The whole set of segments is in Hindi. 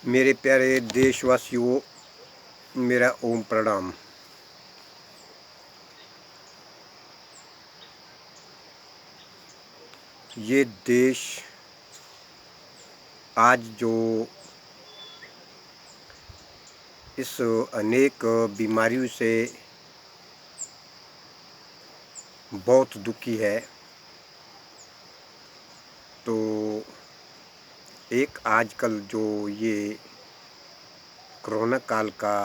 मेरे प्यारे देशवासियों, मेरा ओम प्रणाम। ये देश आज जो इस अनेक बीमारियों से बहुत दुखी है, तो एक आजकल जो ये कोरोना काल का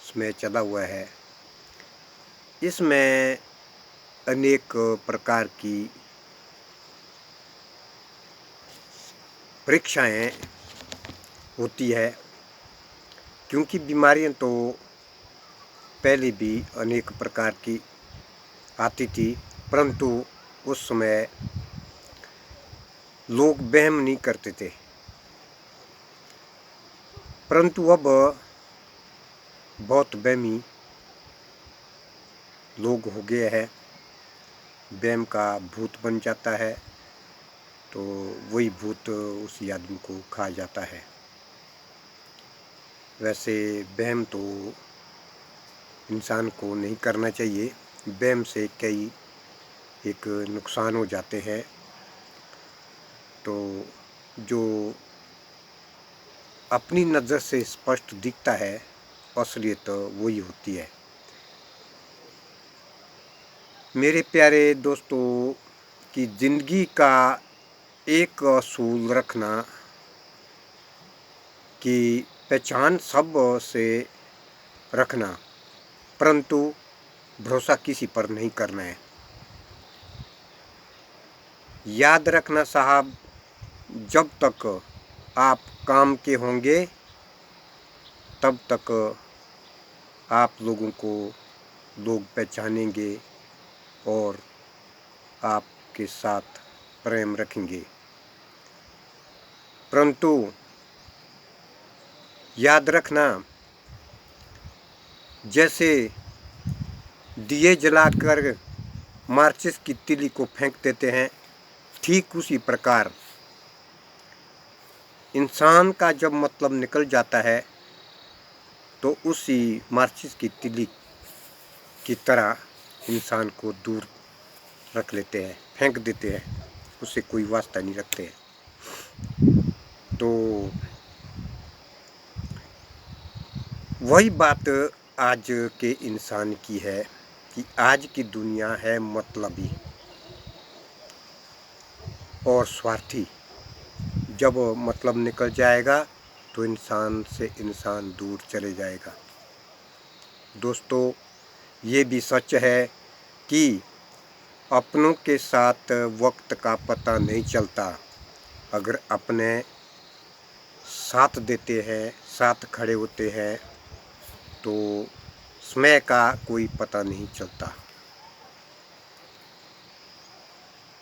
समय चला हुआ है, इसमें अनेक प्रकार की परीक्षाएं होती है, क्योंकि बीमारियां तो पहले भी अनेक प्रकार की आती थी, परंतु उस समय लोग वहम नहीं करते थे। परंतु अब बहुत वहमी लोग हो गए हैं। वहम का भूत बन जाता है तो वही भूत उसी आदमी को खा जाता है। वैसे वहम तो इंसान को नहीं करना चाहिए। वहम से कई एक नुकसान हो जाते हैं। तो जो अपनी नज़र से स्पष्ट दिखता है, असलियत तो वही होती है। मेरे प्यारे दोस्तों, की ज़िंदगी का एक असूल रखना कि पहचान सब से रखना, परंतु भरोसा किसी पर नहीं करना है। याद रखना साहब, जब तक आप काम के होंगे तब तक आप लोगों को लोग पहचानेंगे और आपके साथ प्रेम रखेंगे। परंतु याद रखना, जैसे दिए जलाकर माचिस की तीली को फेंक देते हैं, ठीक उसी प्रकार इंसान का जब मतलब निकल जाता है तो उसी माचिस की तीली की तरह इंसान को दूर रख लेते हैं, फेंक देते हैं, उससे कोई वास्ता नहीं रखते हैं। तो वही बात आज के इंसान की है कि आज की दुनिया है मतलबी और स्वार्थी। जब मतलब निकल जाएगा तो इंसान से इंसान दूर चले जाएगा। दोस्तों, ये भी सच है कि अपनों के साथ वक्त का पता नहीं चलता। अगर अपने साथ देते हैं, साथ खड़े होते हैं, तो समय का कोई पता नहीं चलता।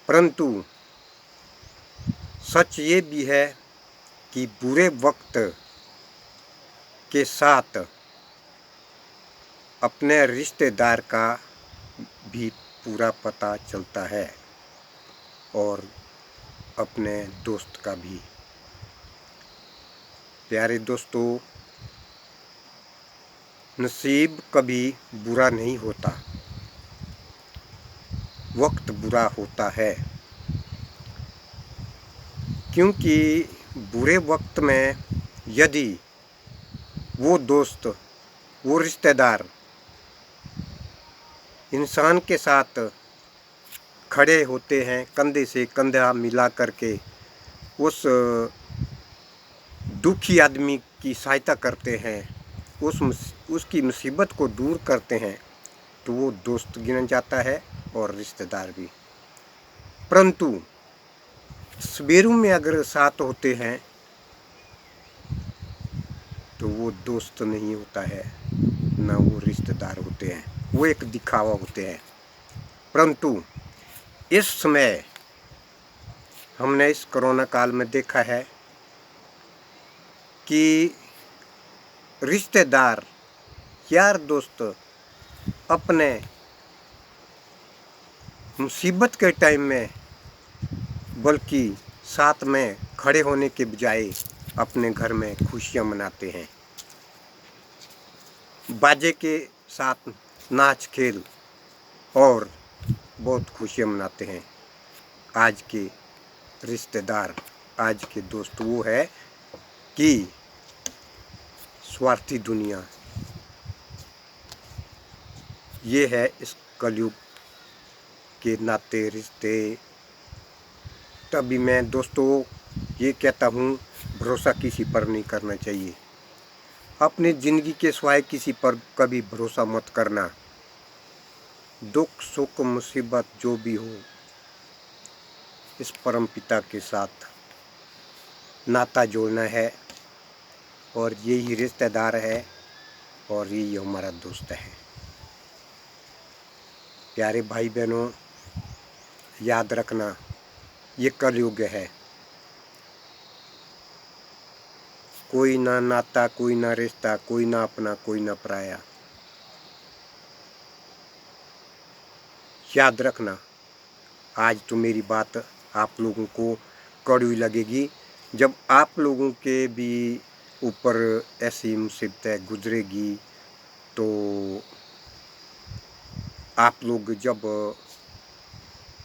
परंतु सच ये भी है कि बुरे वक्त के साथ अपने रिश्तेदार का भी पूरा पता चलता है और अपने दोस्त का भी। प्यारे दोस्तों, नसीब कभी बुरा नहीं होता, वक्त बुरा होता है। क्योंकि बुरे वक्त में यदि वो दोस्त, वो रिश्तेदार इंसान के साथ खड़े होते हैं, कंधे से कंधा मिला करके उस दुखी आदमी की सहायता करते हैं, उसकी मुसीबत को दूर करते हैं, तो वो दोस्त गिना जाता है और रिश्तेदार भी। परंतु सवेरों में अगर साथ होते हैं तो वो दोस्त नहीं होता है, ना वो रिश्तेदार होते हैं, वो एक दिखावा होते हैं। परंतु इस समय हमने इस कोरोना काल में देखा है कि रिश्तेदार, यार दोस्त अपने मुसीबत के टाइम में बल्कि साथ में खड़े होने के बजाय अपने घर में खुशियाँ मनाते हैं। बाजे के साथ नाच खेल और बहुत खुशियाँ मनाते हैं। आज के रिश्तेदार, आज के दोस्त वो है कि स्वार्थी दुनिया। ये है इस कलयुग के नाते रिश्ते। तभी मैं दोस्तों ये कहता हूँ, भरोसा किसी पर नहीं करना चाहिए। अपनी ज़िंदगी के सिवाय किसी पर कभी भरोसा मत करना। दुख सुख मुसीबत जो भी हो, इस परम पिता के साथ नाता जोड़ना है और यही रिश्तेदार है और यही हमारा दोस्त है। प्यारे भाई बहनों, याद रखना, ये कलयुग है। कोई ना नाता, कोई ना रिश्ता, कोई ना अपना, कोई ना पराया। याद रखना, आज तो मेरी बात आप लोगों को कड़वी लगेगी। जब आप लोगों के भी ऊपर ऐसी मुसीबतें गुजरेगी तो आप लोग जब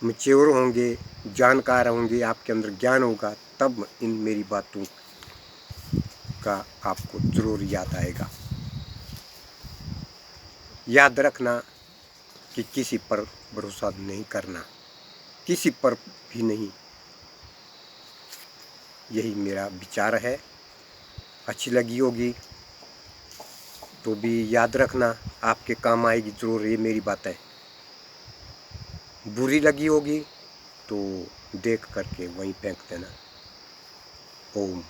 मैच्योर होंगे, जानकार होंगे, आपके अंदर ज्ञान होगा, तब इन मेरी बातों का आपको ज़रूर याद आएगा। याद रखना कि किसी पर भरोसा नहीं करना, किसी पर भी नहीं। यही मेरा विचार है। अच्छी लगी होगी तो भी याद रखना, आपके काम आएगी ज़रूर ये मेरी बातें। बुरी लगी होगी तो देख करके वहीं फेंक देना। ओम।